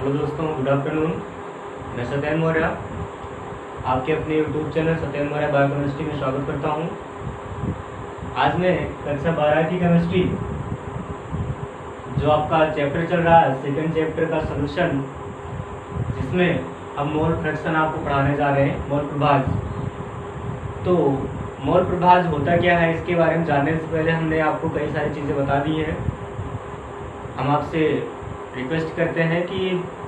Hello दोस्तों, good afternoon. मैं सत्येंद्र मौर्य आपके अपने YouTube channel Satyendra Maurya biochemistry में स्वागत करता हूं। आज मैं कक्षा 12 की केमिस्ट्री जो आपका चैप्टर चल रहा है, सेकंड चैप्टर का सॉल्यूशन, जिसमें हम मोल फ्रैक्शन आपको पढ़ाने जा रहे हैं, मोल प्रभाज। तो मोल प्रभाज होता क्या है, इसके बारे में जानने से पहले हमने आपको कई सारी चीज़ें बता दी हैं। हम आपसे रिक्वेस्ट करते हैं कि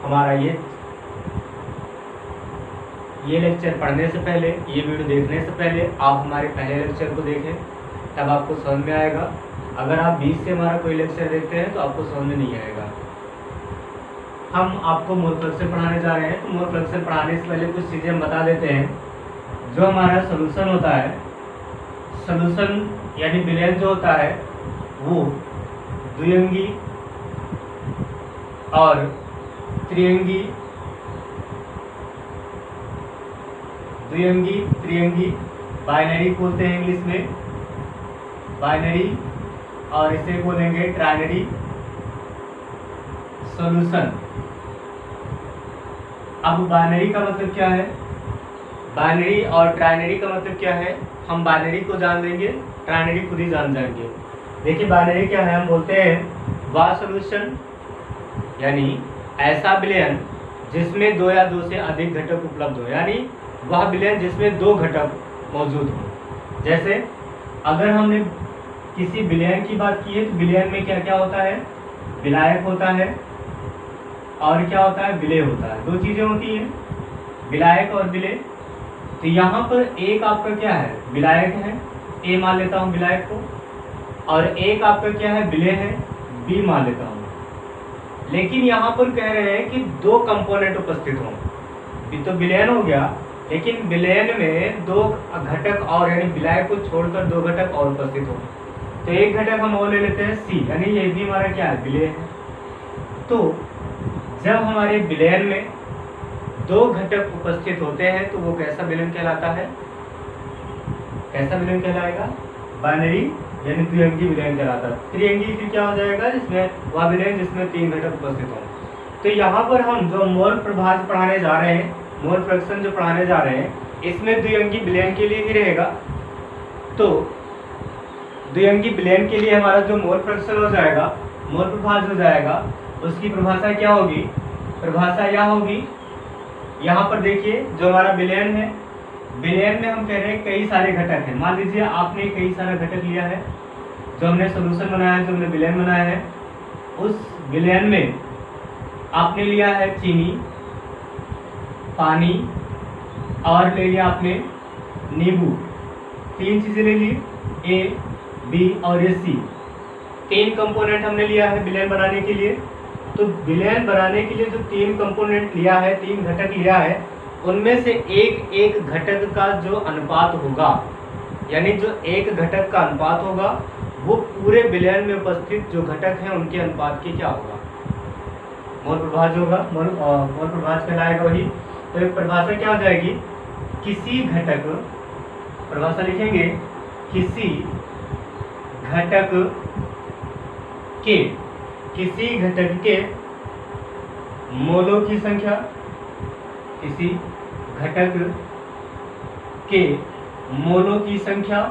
हमारा ये लेक्चर पढ़ने से पहले, ये वीडियो देखने से पहले आप हमारे पहले लेक्चर को देखें, तब आपको समझ में आएगा। अगर आप बीच से हमारा कोई लेक्चर देखते हैं तो आपको समझ में नहीं आएगा। हम आपको मोल फ्रैक्शन पढ़ाने जा रहे हैं, तो मोल फ्रैक्शन पढ़ाने से पहले कुछ चीज़ें हम बता देते हैं। जो हमारा सोल्यूशन होता है, सोल्यूशन यानी विलयन जो होता है, वो द्विअंगी और त्रिअंगी बाइनरी बोलते हैं इंग्लिश में, बाइनरी, और इसे बोलेंगे ट्राइनरी सॉल्यूशन। अब बाइनरी का मतलब क्या है, बाइनरी और ट्राइनरी का मतलब क्या है, हम बाइनरी को जान लेंगे, ट्राइनरी खुद ही जान जाएंगे। देखिए बाइनरी क्या है, हम बोलते हैं वह सॉल्यूशन यानी ऐसा विलयन जिसमें दो या दो से अधिक घटक उपलब्ध हो, यानी वह विलयन जिसमें दो घटक मौजूद हो। जैसे अगर हमने किसी विलयन की बात की है तो विलयन में क्या क्या होता है, विलायक होता है और क्या होता है, विलेय होता है। दो चीज़ें होती हैं, विलायक और विलेय। तो यहाँ पर एक आपका क्या है, विलायक है, ए मान लेता हूँ विलायक को, और एक आपका क्या है, विलेय है, बी मान लेता हूँ। लेकिन यहाँ पर कह रहे हैं कि दो कंपोनेंट उपस्थित हों। ये तो विलयन हो गया, लेकिन विलयन में दो घटक और, यानी विलायक को छोड़कर दो घटक और उपस्थित हो। तो एक घटक हम और ले लेते हैं सी, यानी ये भी हमारा क्या है, विलेय है। तो जब हमारे विलयन में दो घटक उपस्थित होते हैं तो वो कैसा विलयन कहलाता है, कैसा विलयन कहलाएगा, बाइनरी यानी द्विअंगी विलयन कहलाता है। त्रिअंगी फिर क्या हो जाएगा, जिसमें वह विलयन जिसमें तीन घटक उपस्थित हों। तो यहाँ पर हम जो मोल प्रभाज पढ़ाने जा रहे हैं, मोल फ्रैक्शन जो पढ़ाने जा रहे हैं, इसमें द्विअंगी विलयन के लिए ही रहेगा। तो द्विअंगी विलयन के लिए हमारा जो मोल फ्रैक्शन हो जाएगा, मोल प्रभाज हो जाएगा, उसकी परिभाषा क्या होगी, परिभाषा यह होगी, यहाँ पर देखिए जो हमारा विलयन है, विलयन में हम कह रहे हैं कई सारे घटक हैं। मान लीजिए आपने कई सारा घटक लिया है, जो हमने सोल्यूशन बनाया है, जो हमने विलयन बनाया है, उस विलयन में आपने लिया है चीनी, पानी और ले लिया आपने नींबू। तीन चीज़ें ले ली, ए, बी और ये सी। तीन कंपोनेंट हमने लिया है विलयन बनाने के लिए। तो विलयन बनाने के लिए जो तीन कंपोनेंट लिया है, तीन घटक लिया है, उनमें से एक एक घटक का जो अनुपात होगा, यानी जो एक घटक का अनुपात होगा, वो पूरे विलयन में उपस्थित जो घटक हैं उनके अनुपात की क्या होगा, मोल प्रभाज होगा। मोल प्रभाज कहलाएगा वही। तो एक परिभाषा क्या हो जाएगी, किसी घटक, परिभाषा लिखेंगे, किसी घटक के मोलों की संख्या, किसी घटक के मोलों की संख्या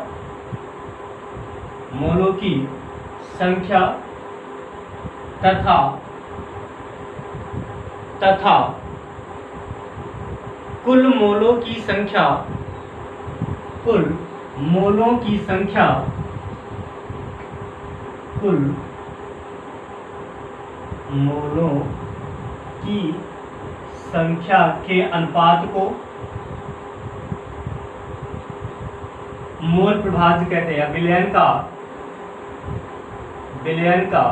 तथा कुल मोलों की संख्या के अनुपात को मोल प्रभाज कहते हैं। विलयन का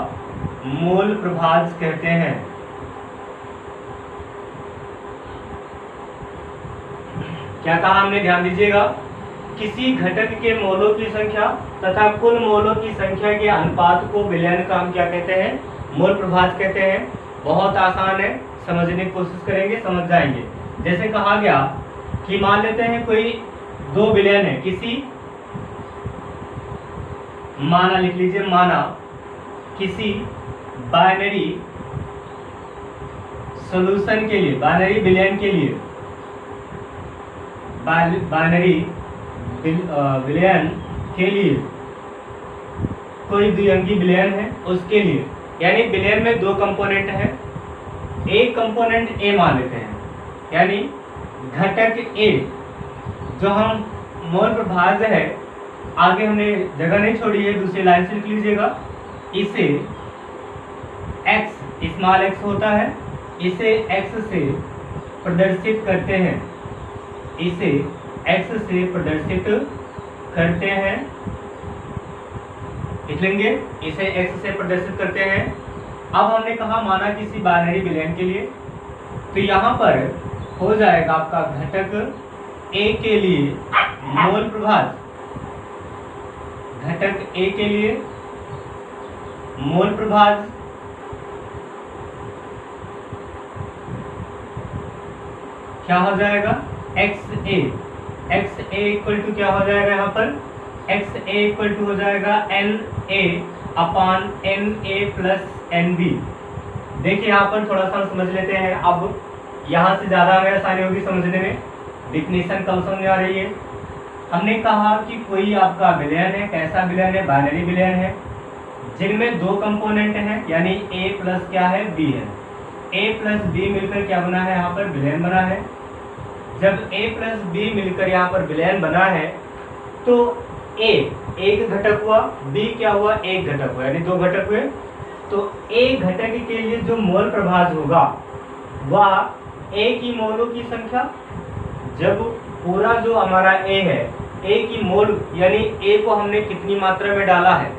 मोल प्रभाज कहते हैं। क्या कहा हमने, ध्यान दीजिएगा, किसी घटक के मोलों की संख्या तथा कुल मोलों की संख्या के अनुपात को विलयन का हम क्या कहते हैं, मोल प्रभाज कहते हैं। बहुत आसान है, समझने की कोशिश करेंगे, समझ जाएंगे। जैसे कहा गया कि मान लेते हैं कोई दो विलयन है, किसी माना लिख लीजिए, माना किसी बाइनरी सॉल्यूशन के लिए, बाइनरी विलयन के लिए, बाइनरी विलयन के लिए, कोई द्विअंगी विलयन है उसके लिए, यानी विलयन में दो कंपोनेंट है, एक कंपोनेंट ए मान लेते हैं, यानी घटक ए जो हम मोल प्रभाज्य है, आगे हमने जगह नहीं छोड़ी है, दूसरी लाइन से लिख लीजिएगा, इसे x स्मॉल x होता है, इसे x से प्रदर्शित करते हैं, इसे x से प्रदर्शित करते हैं, लिख लेंगे, इसे x से प्रदर्शित करते हैं। अब हमने कहा माना किसी बाइनरी विलयन के लिए, तो यहाँ पर हो जाएगा आपका घटक A के लिए मोल प्रभाज्य, घटक A के लिए मोल प्रभाज्य क्या हो जाएगा, XA, XA इक्वल टू क्या हो जाएगा, यहाँ पर XA इक्वल टू हो जाएगा NA अपान NA प्लस NB। देखिए यहाँ पर थोड़ा सा समझ लेते हैं, अब यहाँ से ज़्यादा हमें आसानी होगी समझने में, डिफिनीशन कम समझ में आ रही है। हमने कहा कि कोई आपका विलयन है, कैसा विलयन है, बाइनरी विलयन है, जिनमें दो कंपोनेंट हैं, यानी A प्लस क्या है, B है, A प्लस B मिलकर क्या बना है, यहाँ पर विलयन बना है। जब A प्लस B मिलकर यहाँ पर विलयन बना है, तो A एक घटक हुआ, B क्या हुआ, एक घटक हुआ, यानी दो घटक हुए। तो A घटक के लिए जो मोल प्रभाज्य होगा वह A की मोलों की संख्या, जब पूरा जो हमारा A है, A की मोल यानी A को हमने कितनी मात्रा में डाला है,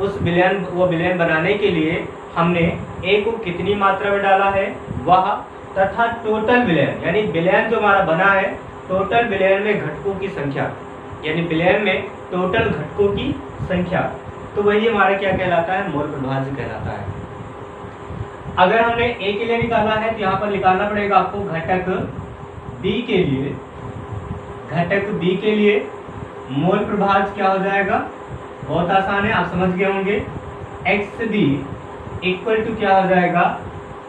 उस विलयन वो विलयन बनाने के लिए हमने A को कितनी मात्रा में डाला है वह, तथा टोटल विलयन यानी विलयन जो हमारा बना है, टोटल विलयन में घटकों की संख्या, यानी विलयन में टोटल घटकों की संख्या, तो वही हमारा क्या कहलाता है, मोल प्रभाज्य कहलाता है। अगर हमने A के लिए निकाला है तो यहाँ पर निकालना पड़ेगा आपको घटक B के लिए, घटक B के लिए मोल प्रभाज्य क्या हो जाएगा, बहुत आसान है, आप समझ गए होंगे, XB इक्वल टू क्या हो जाएगा,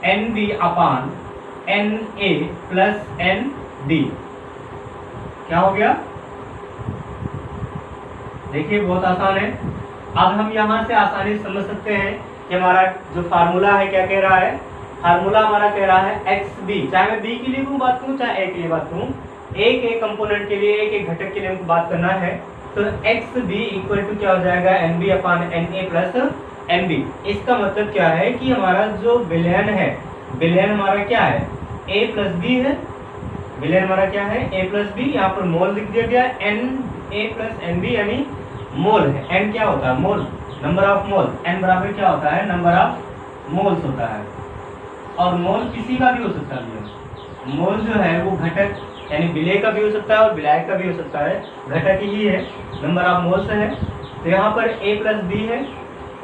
NB अपान NA प्लस ND। क्या हो गया, देखिए बहुत आसान है। अब हम यहाँ से आसानी से समझ सकते हैं कि हमारा जो फार्मूला है क्या कह रहा है, फार्मूला हमारा कह रहा है XB, चाहे मैं B के लिए बात करूँ चाहे A के लिए बात करूँ, एक एक कंपोनेंट के लिए, एक एक घटक के लिए हमको बात करना है, तो XB इक्वल टू क्या हो जाएगा, NB अपान NA प्लस NB। इसका मतलब क्या है कि हमारा जो विलयन है, विलयन हमारा क्या है, A प्लस B है, विलयन हमारा क्या है, A प्लस B, यहाँ पर मोल लिख दिया गया, NA प्लस NB यानी मोल है, N क्या होता है, मोल, नंबर ऑफ मोल, N बराबर क्या होता है, नंबर ऑफ मोल्स होता है, और मोल किसी का भी हो सकता है, मोल जो है वो घटक यानी विलय का भी हो सकता है और विलायक का भी हो सकता है, घटक ही है, नंबर ऑफ मोल्स है। तो यहाँ पर A प्लस B है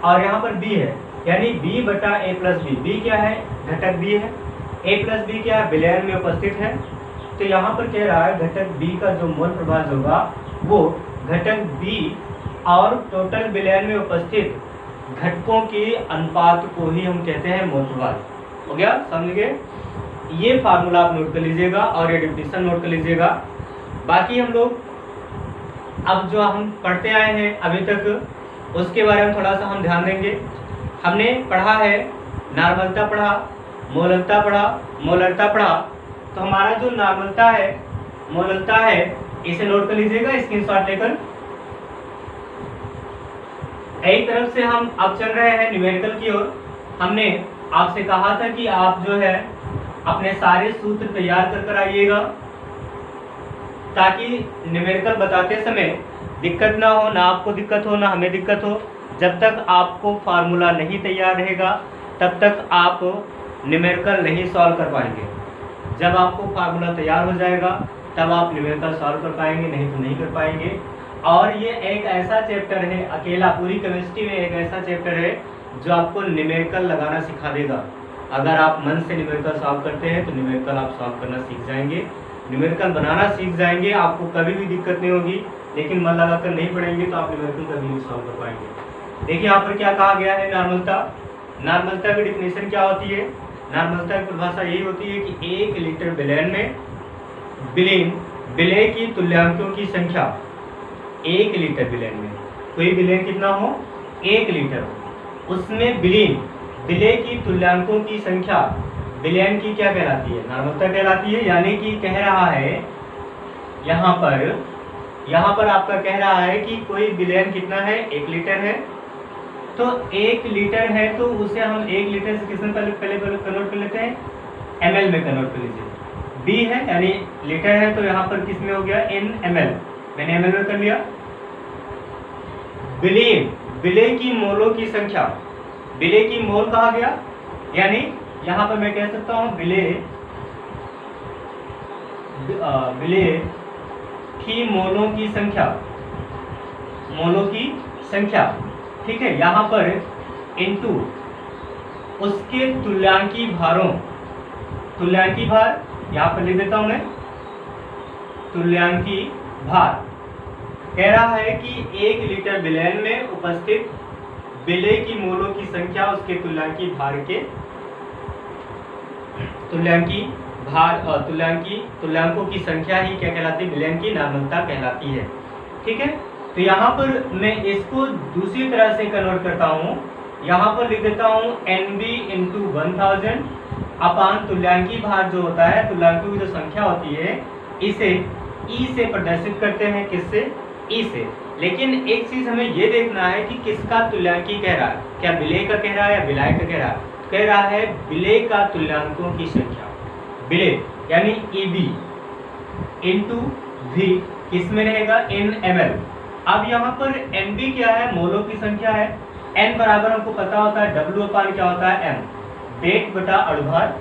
और यहाँ पर B है, यानी B बटा A प्लस B, B क्या है, घटक B है, A प्लस B क्या है, विलयन में उपस्थित है। तो यहाँ पर कह रहा है घटक B का जो मोल प्रभाज्य होगा वो घटक B और टोटल विलयन में उपस्थित घटकों के अनुपात को ही हम कहते हैं मोल प्रभाज्य। हो गया, समझ गए, ये फार्मूला आप नोट कर लीजिएगा और ये डेफिनेशन नोट कर लीजिएगा। बाकी हम लोग अब जो हम पढ़ते आए हैं अभी तक उसके बारे में थोड़ा सा हम ध्यान देंगे। हमने पढ़ा है नॉर्मलता पढ़ा, मोललता पढ़ा, मोलरता पढ़ा। तो हमारा जो नॉर्मलता है, मोललता है, इसे नोट कर लीजिएगा स्क्रीनशॉट लेकर। एक तरफ से हम अब चल रहे हैं न्यूमेरिकल की ओर। हमने आपसे कहा था कि आप जो है अपने सारे सूत्र तैयार कर आइएगा ताकि न्यूमेरिकल बताते समय दिक्कत ना हो, ना आपको दिक्कत हो ना हमें दिक्कत हो। जब तक आपको फार्मूला नहीं तैयार रहेगा तब तक आप न्यूमेरिकल नहीं सॉल्व कर पाएंगे। जब आपको फार्मूला तैयार हो जाएगा तब आप न्यूमेरिकल सॉल्व कर पाएंगे, नहीं तो नहीं कर पाएंगे। और ये एक ऐसा चैप्टर है अकेला, पूरी केमिस्ट्री में एक ऐसा चैप्टर है जो आपको न्यूमेरिकल लगाना सिखा देगा। अगर आप मन से न्यूमेरिकल सॉल्व करते हैं तो न्यूमेरिकल आप सॉल्व करना सीख जाएंगे, न्यूमेरिकल बनाना सीख जाएंगे, आपको कभी भी दिक्कत नहीं होगी। लेकिन मन लगाकर नहीं पढ़ेंगे तो आप न्यूमेरिकल कभी नहीं सॉल्व कर पाएंगे। देखिए यहाँ पर क्या कहा गया है, नॉर्मलता। नॉर्मलता की डिफिनेशन क्या होती है, नॉर्मलता की परिभाषा यही होती है कि 1 लीटर विलयन में विलय की तुल्यांकों की संख्या 1 लीटर विलयन में, कोई विलयन कितना हो 1 लीटर हो, उसमें विलय की तुल्यांकों की संख्या विलयन की क्या कहलाती है, नॉर्मलता कहलाती है। यानी कि कह रहा है यहाँ पर आपका कह रहा है कि कोई विलयन कितना है 1 लीटर है, तो 1 लीटर है तो उसे हम 1 लीटर से किसमें पहले कन्वर्ट कर लेते हैं, ml में कन्वर्ट कर लीजिए। B है यानी लीटर है तो यहाँ पर किस में हो गया in ml, मैंने ml में कर लिया। विलय की मोलों की संख्या, विलय की मोल कहा गया, यानी यहाँ पर मैं कह सकता हूँ विलय की मोलों की संख्या, ठीक है। यहाँ पर इनटू उसके तुल्यांकी भार, यहाँ पर लिख देता हूं मैं, तुल्यांकी भार कह रहा है कि 1 लीटर विलयन में उपस्थित विलय की मोलों की संख्या उसके तुल्यांकी भार के तुल्यांकों की संख्या ही क्या कहलाती है, विलयन की नॉर्मलता कहलाती है, ठीक है। तो यहाँ पर मैं इसको दूसरी तरह से कन्वर्ट करता हूँ, यहाँ पर लिख देता हूँ NB इंटू 1000 अपान तुल्यांकी भार जो होता है, तुल्यांकों की जो संख्या होती है, इसे E से प्रदर्शित करते हैं, किससे, E से। लेकिन एक चीज हमें ये देखना है कि किसका तुल्यांकी कह रहा है, क्या विलय का कह रहा है या विलाय का कह रहा है, कह रहा है विलय का तुल्यांकों की संख्या, विलय यानी EB इंटू V किसमें रहेगा, in ml। अब यहाँ पर NB क्या है, मोलों की संख्या है, N बराबर हमको पता होता है W अपान क्या होता है M, वेट बटा अणुभार,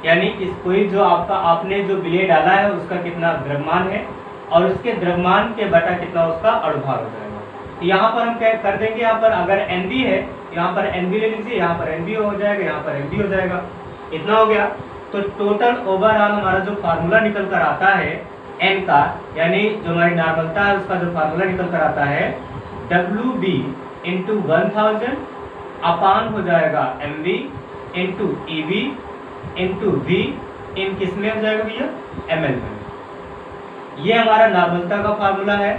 यानी इस कोई जो आपने जो विलय डाला है उसका कितना द्रव्यमान है और उसके द्रव्यमान के बटा कितना उसका अणुभार हो जाएगा। तो यहाँ पर हम क्या कर देंगे, यहाँ पर अगर NB है यहाँ पर NB ले लीजिए, यहाँ पर NB हो जाएगा, यहाँ पर MB हो जाएगा, इतना हो गया। तो टोटल ओवरऑल हमारा जो फार्मूला निकल कर आता है N का, यानी जो हमारी नॉर्मलता है उसका जो फार्मूला निकल कर आता है WB इंटू 1000 अपान हो जाएगा MB into EB into V इन किस में हो जाएगा भैया, ml में। ये हमारा नॉर्मलता का फार्मूला है,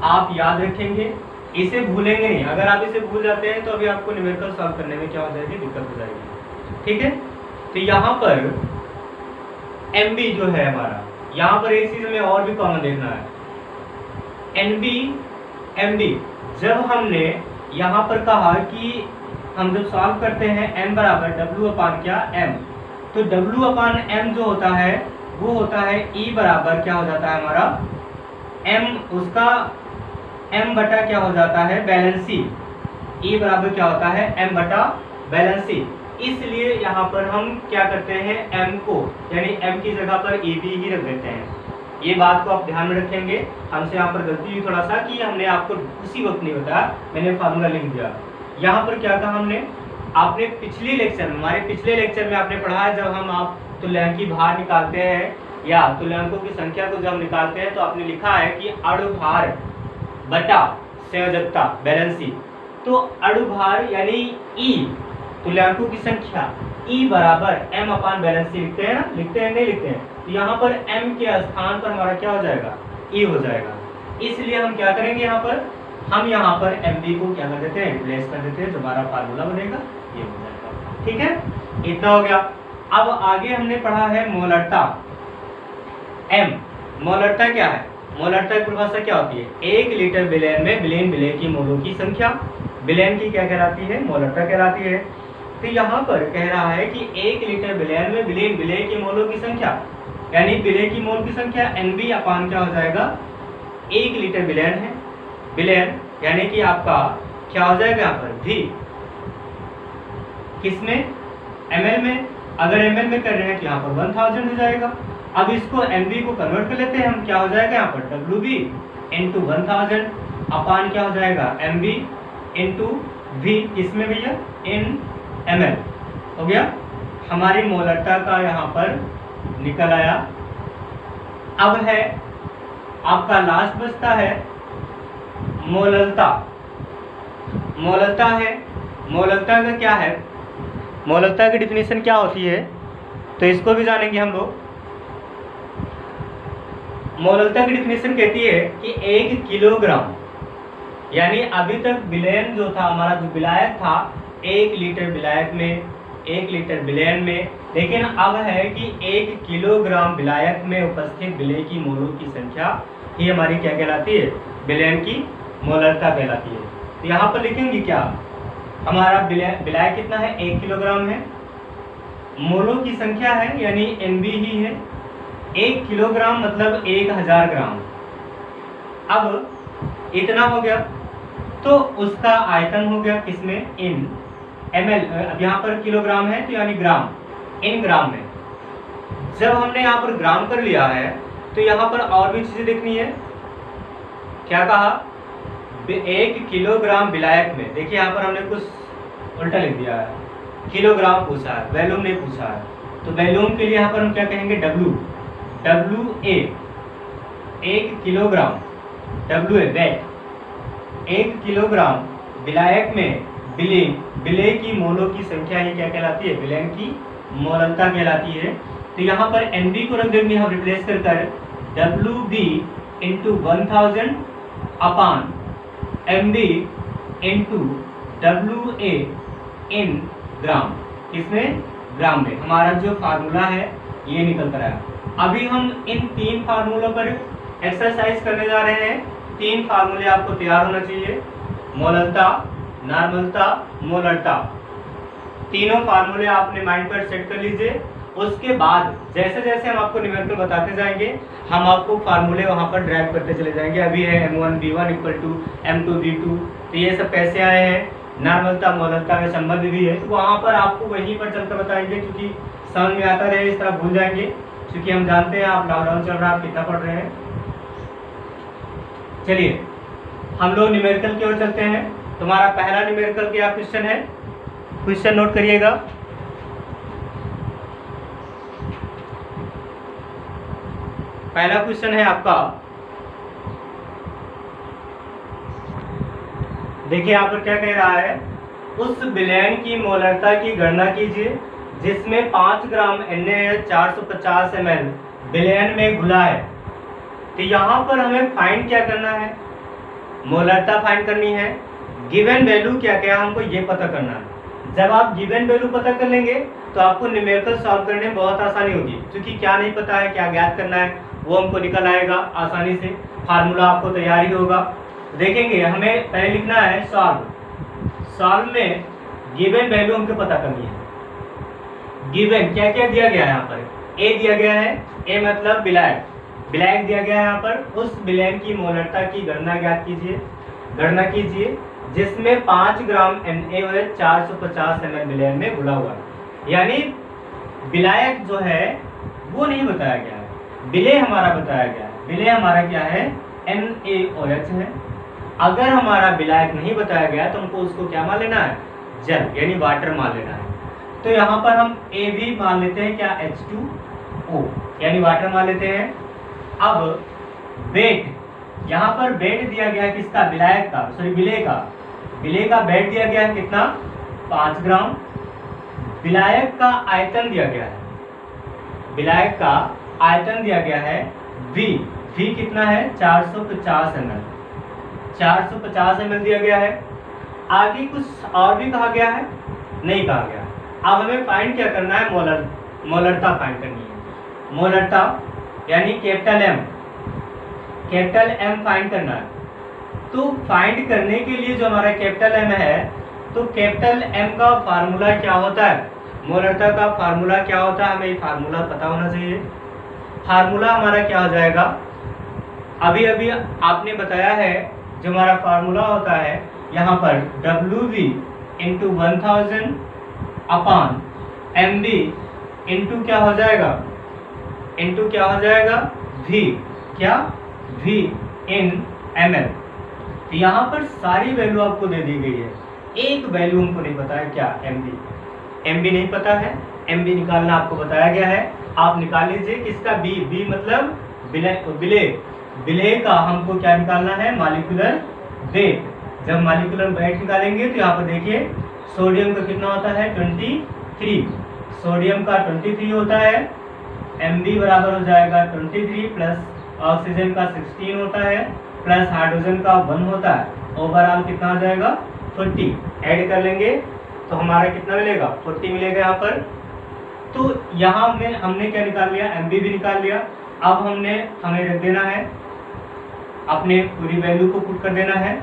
आप याद रखेंगे, इसे भूलेंगे नहीं। अगर आप इसे भूल जाते हैं तो अभी आपको न्यूमेरिकल सॉल्व करने में क्या हो जाएगी, दिक्कत हो जाएगी, ठीक है। तो यहाँ पर MB जो है हमारा, यहाँ पर एक चीज हमें और भी कॉमन देखना है, NB MB जब हमने यहाँ पर कहा कि हम जब सॉल्व करते हैं M बराबर W अपान क्या M, तो W अपान M जो होता है वो होता है E बराबर क्या हो जाता है हमारा M, उसका M बटा क्या हो जाता है बैलेंसी, E बराबर क्या होता है M बटा बैलेंसी। इसलिए यहाँ पर हम क्या करते हैं, M को यानी M की जगह पर EB ही रख देते हैं। ये बात को आप ध्यान में रखेंगे। हमसे यहाँ पर गलती हुई थोड़ा सा कि हमने आपको उसी वक्त नहीं बताया, मैंने फार्मूला लिख दिया। यहाँ पर क्या कहा हमने, आपने हमारे पिछले लेक्चर में आपने पढ़ा है, जब हम आप तुल्यांकी भार निकालते हैं या तुल्यांकों की संख्या को जब निकालते हैं तो आपने लिखा है कि अणुभार बटा संयोजकता बैलेंसी। तो अणुभार यानी E तुल्यांकों की संख्या E बराबर M अपान बैलेंसी लिखते हैं ना, लिखते हैं नहीं लिखते हैं, तो यहाँ पर M के स्थान पर हमारा क्या हो जाएगा, E हो जाएगा। इसलिए हम क्या करेंगे, हम यहाँ पर MB को क्या कर देते हैं, रिप्लेस कर देते हैं, जो हमारा फार्मूला बनेगा ये हो जाएगा, ठीक है। इतना हो गया। अब आगे हमने पढ़ा है मोलरता। M मोलरता क्या है, मोलरता की परिभाषा क्या होती है, 1 लीटर विलयन में विलय की मोलों की संख्या, विलयन की क्या कहलाती है, मोलरता कहलाती है। तो यहाँ पर कह रहा है कि 1 लीटर विलयन में विलय की मोलों की संख्या, यानी विलय की मोल की संख्या NB अपान क्या हो जाएगा, 1 लीटर विलयन है, विलयन यानी कि आपका क्या हो जाएगा यहाँ पर V, किसमें ml में, अगर ml में कर रहे हैं तो यहाँ पर 1000 हो जाएगा। अब इसको MB को कन्वर्ट कर लेते हैं हम, क्या हो जाएगा यहाँ पर WB इंटू 1000 अपान क्या हो जाएगा MB इंटू V, किसमें भैया in ml हो गया। हमारी मोलरता का यहाँ पर निकल आया। अब है आपका लास्ट बचता है मोललता। मोललता है, मोललता का क्या है, मोललता की डिफिनेशन क्या होती है, तो इसको भी जानेंगे हम लोग। मोलरता की डिफिनेशन कहती है कि 1 किलोग्राम, यानी अभी तक विलयन जो था हमारा, जो विलायक था 1 लीटर विलायक में, 1 लीटर विलयन में, लेकिन अब है कि 1 किलोग्राम विलायक में उपस्थित विलय की मोलों की संख्या ही हमारी क्या कहलाती है, विलयन की मोलरता कहलाती है। तो यहाँ पर लिखेंगे क्या, हमारा विलायक कितना है, 1 किलोग्राम है, मोलों की संख्या है यानी एमबी ही है, 1 किलोग्राम मतलब 1000 ग्राम। अब इतना हो गया तो उसका आयतन हो गया किसमें, इन ml, अब यहाँ पर किलोग्राम है तो यानी ग्राम, इन ग्राम में। जब हमने यहाँ पर ग्राम कर लिया है तो यहाँ पर और भी चीजें देखनी है। क्या कहा, 1 किलोग्राम विलायक में, देखिए यहाँ पर हमने कुछ उल्टा लिख दिया है, किलोग्राम पूछा है, वैल्यूम नहीं पूछा है। तो वैल्यूम के लिए यहाँ पर हम क्या कहेंगे, WA, 1 kilogram, WA weight, 1 kilogram विलायक में विलय की मोलों की संख्या ही क्या कहलाती है, विलयन की मोलरता कहलाती है। तो यहाँ पर NB को रख देंगे हम रिप्लेस कर WB इंटू 1000 अपान MB इंटू WA इन ग्राम, किसमें, ग्राम में। हमारा जो फार्मूला है ये निकल कर आया। अभी हम इन 3 फार्मूलों पर एक्सरसाइज करने जा रहे हैं। 3 फार्मूले आपको तैयार होना चाहिए, मोलरता, नॉर्मलता, मोलरता। तीनों फार्मूले आपने माइंड पर सेट कर लीजिए। उसके बाद जैसे जैसे हम आपको न्यूमेरिकल बताते जाएंगे, हम आपको फार्मूले वहां पर ड्राइव करते चले जाएंगे। अभी है M1B1 इक्वल टू M2B2, तो ये सब कैसे आए हैं, नॉर्मलता मोलरता में संबंध भी है, तो वहां पर आपको वहीं पर चलकर बताएंगे, क्योंकि समझ में आता रहे, इस तरह भूल जाएंगे, क्योंकि हम जानते हैं आप लॉकडाउन चल रहा है, आप कितना पढ़ रहे हैं। चलिए हम लोग न्यूमेरिकल की ओर चलते हैं। तुम्हारा पहला न्यूमेरिकल क्या क्वेश्चन है, क्वेश्चन नोट करिएगा। पहला क्वेश्चन है आपका, देखिए यहाँ पर क्या कह रहा है, उस विलयन की मोलरता की गणना कीजिए जिसमें 5 ग्राम Na450 ml विलयन में घुला है। तो यहाँ पर हमें फाइंड क्या करना है, मोलरता फाइंड करनी है। गिवन वैल्यू क्या क्या हमको ये पता करना है। जब आप गिवन वैल्यू पता कर लेंगे तो आपको न्यूमेरिकल सॉल्व करने में बहुत आसानी होगी, क्योंकि क्या नहीं पता है, क्या ज्ञात करना है, वो हमको निकल आएगा आसानी से। फार्मूला आपको तैयार ही होगा। देखेंगे हमें पहले लिखना है सॉल्व में गिवन वैल्यू हमको पता करनी है। गिवन क्या क्या दिया गया है, यहाँ पर ए दिया गया है, ए मतलब विलायक, विलायक दिया गया है। यहाँ पर उस विलयन की मोलरता की गणना ज्ञात कीजिए, गणना कीजिए जिसमें 5 ग्राम Na450 ml विलयन में घुला हुआ है। यानी विलायक जो है वो नहीं बताया गया है, विलय हमारा बताया गया है। विलय हमारा क्या है, NaOH है। अगर हमारा विलायक नहीं बताया गया तो हमको उसको क्या मान लेना है, जल यानी वाटर मान लेना है। तो यहाँ पर हम A भी मान लेते हैं, क्या, H2O यानी वाटर मान लेते हैं। अब वेट, यहाँ पर वेट दिया गया है किसका, विलायक का, सॉरी विलय का, विलय का वेट दिया गया है कितना, 5 ग्राम। विलायक का आयतन दिया गया है, विलायक का आयतन दिया गया है V कितना है, 450 ml, 450 ml दिया गया है। आगे कुछ और भी कहा गया है, नहीं कहा गया। अब हमें फाइंड क्या करना है, मोलरता फाइंड करनी है। मोलरता यानी कैपिटल M फाइंड करना है। तो फाइंड करने के लिए जो हमारा कैपिटल M है, तो कैपिटल M का फार्मूला क्या होता है, मोलरता का फार्मूला क्या होता है, हमें ये फार्मूला पता होना चाहिए। फार्मूला हमारा क्या हो जाएगा, अभी अभी आपने बताया है, जो हमारा फार्मूला होता है यहाँ पर WV इंटू 1000 अपान MB इंटू क्या हो जाएगा, इंटू क्या हो जाएगा, V, क्या, V इन ml। तो यहाँ पर सारी वैल्यू आपको दे दी गई है, एक वैल्यू हमको नहीं पता है, क्या, MB नहीं पता है। MB निकालना आपको बताया गया है, आप निकाल लीजिए। किसका, B मतलब विलय का हमको क्या निकालना है, मॉलिक्यूलर वेट। जब मॉलिक्यूलर वेट निकालेंगे तो यहाँ पर देखिए सोडियम का कितना होता है, 23, सोडियम का 23 होता है, Mb बराबर हो जाएगा 23 प्लस ऑक्सीजन का 16 होता है प्लस हाइड्रोजन का 1 होता है, ओवरऑल कितना आ जाएगा 40। ऐड कर लेंगे तो हमारा कितना मिलेगा 40 मिलेगा यहाँ पर। तो यहाँ हमने क्या निकाल लिया, Mb भी निकाल लिया। अब हमें रख देना है, अपने पूरी वैल्यू को पुट कर देना है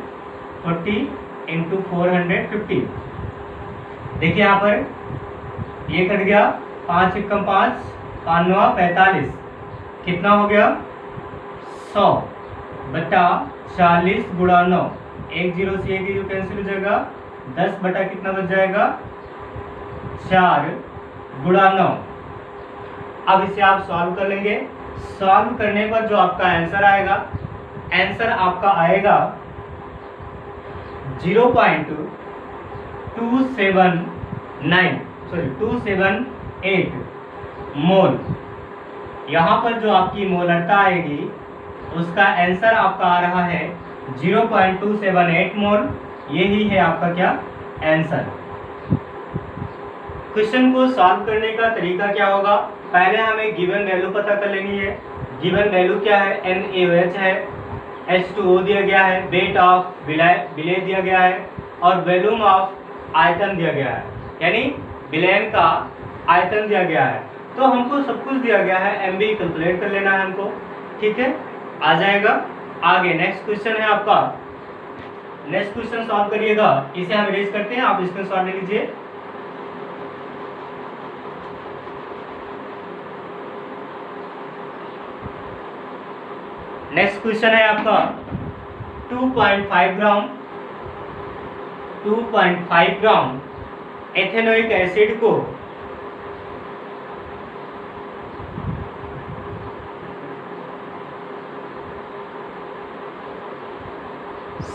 40 इंटू 450। देखिए यहाँ पर ये कट गया, 5 एकम 5, 5 9 45, कितना हो गया 100 बटा 40 गुणा 9, 1 0 से 1 0 कैंसिल हो जाएगा, 10 बटा कितना बच जाएगा 4 गुणा 9। अब इसे आप सॉल्व कर लेंगे। सॉल्व करने पर जो आपका आंसर आएगा, आंसर आपका आएगा 278 मोल। यहाँ पर जो आपकी मोलरता आएगी उसका आंसर आपका आ रहा है 0.278 मोल। यही है आपका क्या आंसर। क्वेश्चन को सॉल्व करने का तरीका क्या होगा, पहले हमें गिवन वैल्यू पता कर लेनी है। गिवन वैल्यू क्या है, NaOH है, H2O दिया गया है, वेट ऑफ विलेय दिया गया है और वॉल्यूम ऑफ आयतन दिया गया है, यानी विलयन का आयतन दिया गया है। तो हमको सब कुछ दिया गया है, Mb कैलकुलेट कर लेना है हमको, ठीक है, आ जाएगा। आगे नेक्स्ट क्वेश्चन है आपका, नेक्स्ट क्वेश्चन सॉल्व करिएगा। इसे हम इरेज करते हैं, आप स्क्रीनशॉट ले लीजिए। नेक्स्ट क्वेश्चन है आपका 2.5 ग्राम एथेनोइक एसिड को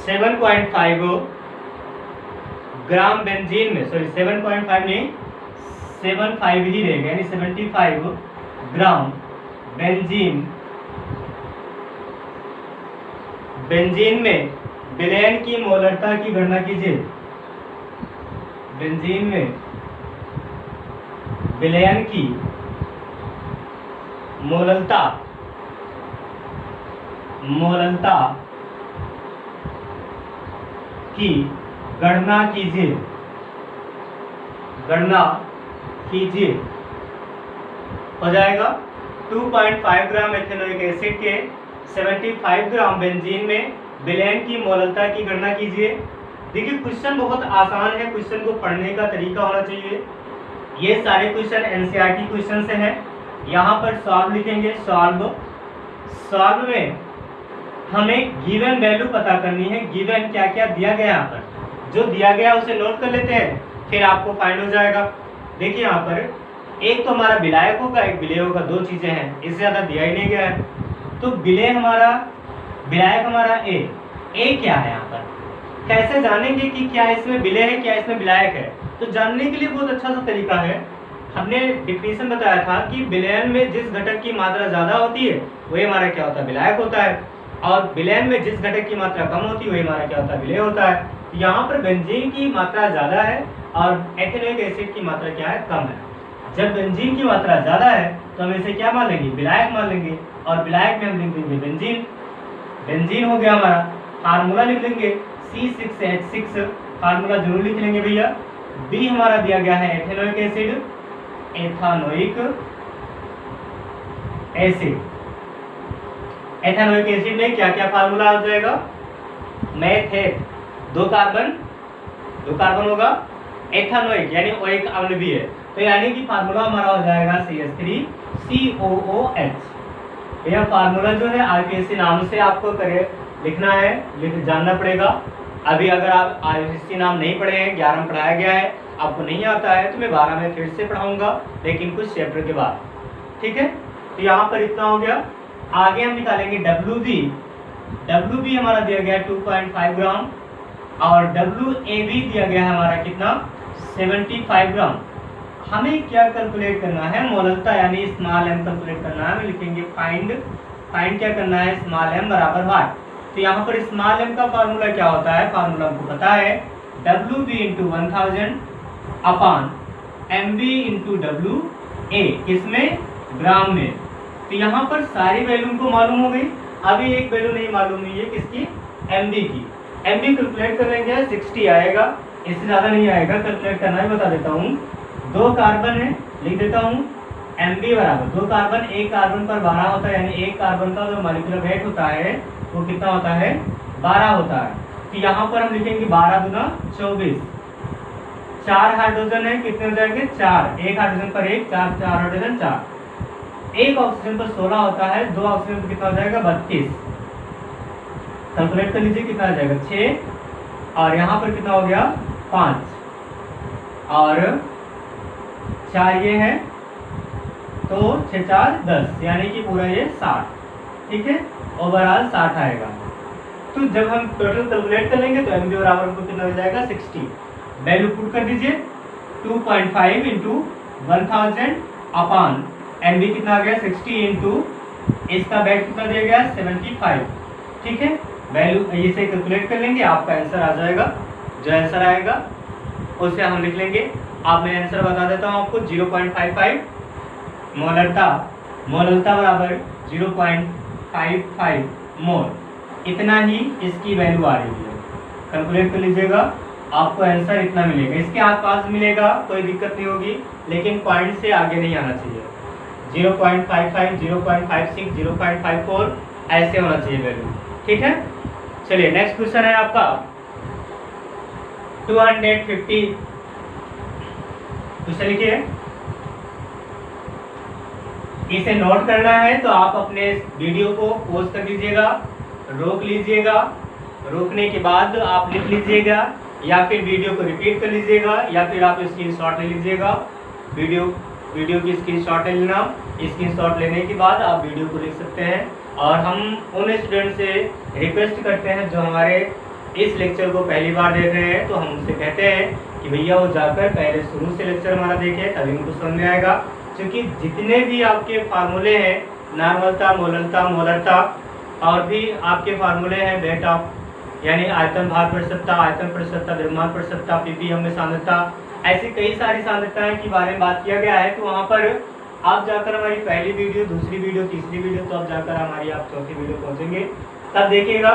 7.5 ग्राम बेंजीन में, सॉरी 7.5 नहीं 75 ही रहेगा, यानी 75 ग्राम बेंजीन में विलयन की मोलरता की गणना कीजिए। बेंजीन में विलयन की मोलरता की गणना कीजिए। हो जाएगा 2.5 ग्राम एथेनोइक एसिड के 75 ग्राम बेंजीन में विलयन की मोलरता की गणना कीजिए। देखिए क्वेश्चन बहुत आसान है, क्वेश्चन को पढ़ने का तरीका होना चाहिए। ये सारे क्वेश्चन एनसीईआरटी क्वेश्चन से हैं। यहाँ पर सॉल्व लिखेंगे, सॉल्व में हमें गिवन वैल्यू पता करनी है, गिवन क्या क्या दिया गया, यहाँ पर जो दिया गया उसे नोट कर लेते हैं, फिर आपको फाइंड हो जाएगा। देखिए यहाँ पर एक तो हमारा विलायक होगा, एक विलेय होगा, दो चीजें हैं, इससे ज्यादा दिया ही नहीं गया है। तो विलायक हमारा ए क्या है, यहाँ पर कैसे जानेंगे कि क्या इसमें विलेय है क्या इसमें विलायक है। तो जानने के लिए बहुत अच्छा सा तरीका है, हमने डिफिनेशन बताया था कि विलयन में जिस घटक की मात्रा ज्यादा होती है वही हमारा क्या होता है, विलायक होता है, और विलयन में जिस घटक की मात्रा कम होती है वही हमारा क्या होता है, विलेय होता है। यहाँ पर बेंजीन की मात्रा ज्यादा है और एथेनोइक एसिड की मात्रा क्या है, कम है। जब बेंजीन की मात्रा ज्यादा है तो हम इसे क्या मान लेंगे, विलायक मान लेंगे, और विलायक में हम लिख देंगे बेंजीन हो गया हमारा। फार्मूला लिख लेंगे C6H6, फार्मूला जरूर लिख लेंगे भैया। बी हमारा दिया गया है एथेनोइक एसिड, एथेनोइक एसिड में क्या क्या फार्मूला हो जाएगा, मेथेट, दो कार्बन होगा, एथेनोइक यानी ओइक अम्ल भी है, तो यानी कि फार्मूला हमारा हो जाएगा CH3COOH। यह फार्मूला जो है आरपीएससी नाम से आपको लिखना है, जानना पड़ेगा। अभी अगर आप आरपीएससी नाम नहीं पढ़े हैं, 11 में पढ़ाया गया है, आपको नहीं आता है तो मैं 12 में फिर से पढ़ाऊंगा, लेकिन कुछ चैप्टर के बाद, ठीक है। तो यहाँ पर इतना हो गया। आगे हम निकालेंगे WB हमारा दिया गया 2.5 ग्राम और WAB दिया गया है हमारा कितना, 75 ग्राम। हमें क्या कैलकुलेट करना है, मोलरता यानी स्मॉल m कैलकुलेट करना है। हमें लिखेंगे फाइंड क्या करना है, स्मॉल m बराबर व्हाट। तो यहाँ पर स्मॉल m का फार्मूला क्या होता है, फार्मूला हमको पता है, WB × 1000 upon MV into W A, किसमें, ग्राम में। तो यहाँ पर सारी वैल्यू को मालूम हो गई। अभी एक वैल्यू नहीं मालूम हुई है, किसकी, MV की। MV कैलकुलेट कर लेंगे 60 आएगा, इससे ज़्यादा नहीं आएगा, कैलकुलेट करना ही बता देता हूँ। 2 कार्बन है, लिख देता हूँ MV बराबर 2 कार्बन, एक कार्बन पर 12 होता है, यानी एक कार्बन का जो मॉलिक्यूलर वेट होता है वो कितना होता है, 12 होता है। तो यहाँ पर हम लिखेंगे 12 दूना 24। 4 हाइड्रोजन है, कितने हो जाएंगे, 4, एक हाइड्रोजन पर 1, 4 हाइड्रोजन 4। एक ऑक्सीजन पर 16 होता है, 2 ऑक्सीजन पर कितना हो जाएगा, 32। कैलकुलेट कर लीजिए कितना आ जाएगा, 6, और यहाँ पर कितना हो गया, 5, और 4 ये है, तो 6 4 10, यानी कि पूरा ये 60। ठीक है, ओवरऑल 60 आएगा। तो जब हम टोटल कैलकुलेट कर लेंगे तो MV बराबर हमको कितना मिल जाएगा, 60। वैल्यू पुट कर दीजिए, 2.5 इंटू 1000 अपॉन MV कितना आ गया, 60 इंटू इसका वेट कितना दिया गया, 75। ठीक है, वैल्यू इसे कैलकुलेट कर लेंगे, आपका आंसर आ जाएगा। जो आंसर आएगा उसे हम लिख लेंगे। अब मैं आंसर बता देता हूँ आपको, 0.55 मोलरता बराबर 0.55 मोल, इतना ही इसकी वैल्यू आ रही है। कैलकुलेट कर लीजिएगा, आपको आंसर इतना मिलेगा। इसके आसपास मिलेगा, कोई दिक्कत नहीं होगी, लेकिन पॉइंट से आगे नहीं आना चाहिए। 0.55, 0.56, 0.54 ऐसे होना चाहिए वैल्यू। ठीक है, चलिए नेक्स्ट क्वेश्चन है आपका 250। क्वेश्चन लिखिए, इसे नोट करना है तो आप अपने वीडियो को पॉज कर दीजिएगा, रोक लीजिएगा, रोकने के बाद आप लिख लीजिएगा, या फिर वीडियो को रिपीट कर लीजिएगा, या फिर आप स्क्रीनशॉट ले लीजिएगा। वीडियो की स्क्रीनशॉट ले लेना, स्क्रीनशॉट लेने के बाद आप वीडियो को लिख सकते हैं। और हम उन स्टूडेंट से रिक्वेस्ट करते हैं जो हमारे इस लेक्चर को पहली बार देख रहे हैं, तो हम उनसे कहते हैं कि भैया वो जाकर पहले शुरू से लेक्चर हमारा देखें, तभी उनको समझ में आएगा। क्योंकि जितने भी आपके फार्मूले हैं, नॉर्मलता, मोलरता, और भी आपके फार्मूले हैं, वेट ऑफ यानी आयतन भार प्रतिशतता, आयतन प्रतिशतता, द्रव्यमान प्रतिशतता, ppm में सांद्रता, ऐसी कई सारी सांद्रताएं के बारे में बात किया गया है। तो वहाँ पर आप जाकर हमारी पहली वीडियो, दूसरी वीडियो, तीसरी वीडियो, तो आप जाकर हमारी आप चौथी वीडियो पहुँचेंगे, तब देखिएगा,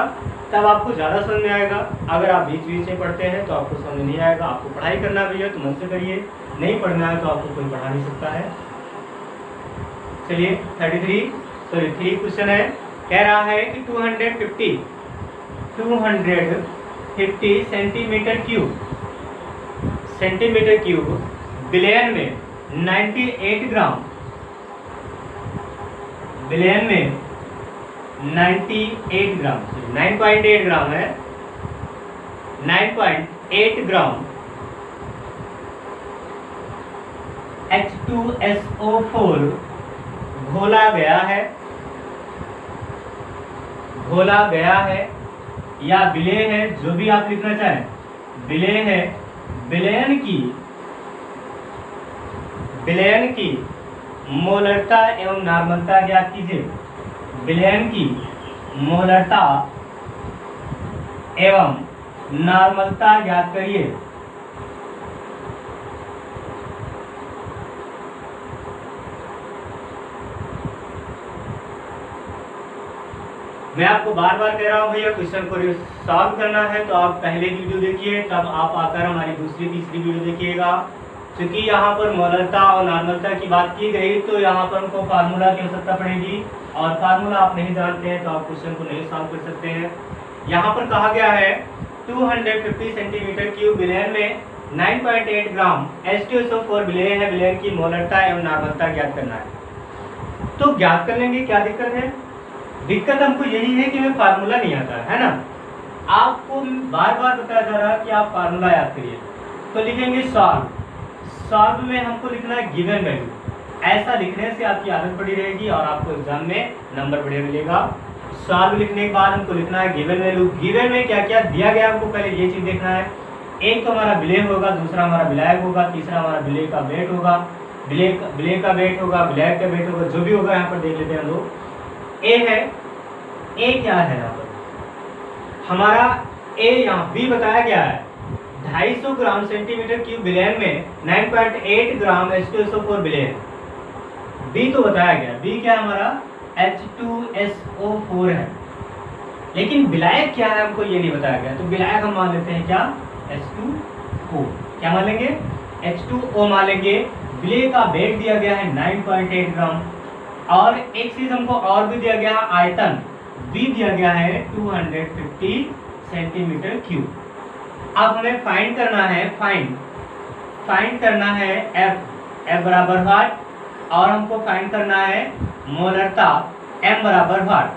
तब आपको ज़्यादा समझ में आएगा। अगर आप बीच बीच में पढ़ते हैं तो आपको समझ नहीं आएगा। आपको पढ़ाई करना भी है तो मन से करिए, नहीं पढ़ना है तो आपको कोई पढ़ा नहीं सकता है। चलिए 3 क्वेश्चन है, कह रहा है कि 250 सेंटीमीटर क्यूब बिलियन में 98 ग्राम, बिलियन में 98 ग्राम, 9.8 ग्राम है, 9.8 ग्राम H2SO4 घोला गया है या विलेय है, जो भी आप लिखना चाहें, विलेय है। विलयन की मोलरता एवं नॉर्मलता ज्ञात कीजिए। विलयन की मोलरता एवं नॉर्मलता ज्ञात करिए। मैं आपको बार बार कह रहा हूँ भैया, क्वेश्चन को सॉल्व करना है तो आप पहले वीडियो देखिए, तब आप आकर हमारी दूसरी तीसरी वीडियो देखिएगा। क्योंकि यहाँ पर मोलरता और नॉर्मलता की बात की गई, तो यहाँ पर हमको फार्मूला की आवश्यकता पड़ेगी, और फार्मूला आप नहीं जानते हैं तो आप क्वेश्चन को नहीं सॉल्व कर सकते हैं। यहाँ पर कहा गया है 250 सेंटीमीटर क्यूब विलयन में 9.8 ग्राम H2SO4 विलय है। विलयन की मोलरता एवं नॉर्मलता ज्ञात करना है, तो ज्ञात कर लेंगे। क्या दिक्कत है? दिक्कत हमको यही है कि हमें फार्मूला नहीं आता है ना। आपको बार बार बताया जा रहा है कि आप फार्मूला याद करिए, तो लिखेंगे सॉल्व में हमको लिखना है गिवन वैल्यू। ऐसा लिखने से आपकी आदत पड़ी रहेगी और आपको एग्जाम में नंबर बढ़िया मिलेगा। सॉल्व लिखने के बाद हमको लिखना है गिवन वैल्यू। गिवन में क्या क्या दिया गया हमको पहले ये चीज देखना है। एक तो हमारा विलेय होगा, दूसरा हमारा विलायक होगा, तीसरा हमारा विलेय का वेट होगा, विलेय का वेट होगा, विलायक का वेट होगा, जो भी होगा यहाँ पर देख लेते हैं हम लोग। ए है, ए क्या है यहाँ पर हमारा? ए यहाँ बी बताया गया है 250 ग्राम सेंटीमीटर क्यूब विलयन में 9.8 ग्राम H2SO4 विलयन। बी तो बताया गया, बी क्या है हमारा H2SO4 है, लेकिन विलायक क्या है हमको ये नहीं बताया गया। तो विलायक हम मान लेते हैं क्या, H2O। क्या मान लेंगे, H2O मान लेंगे। विलय का वेट दिया गया है 9.8 ग्राम, और एक चीज हमको और भी दिया गया है, आयतन भी दिया गया है 250 सेंटीमीटर क्यूब। अब हमें फाइंड करना है, फाइंड करना है एफ बराबर वाट, और हमको फाइंड करना है मोलरता m बराबर वाट।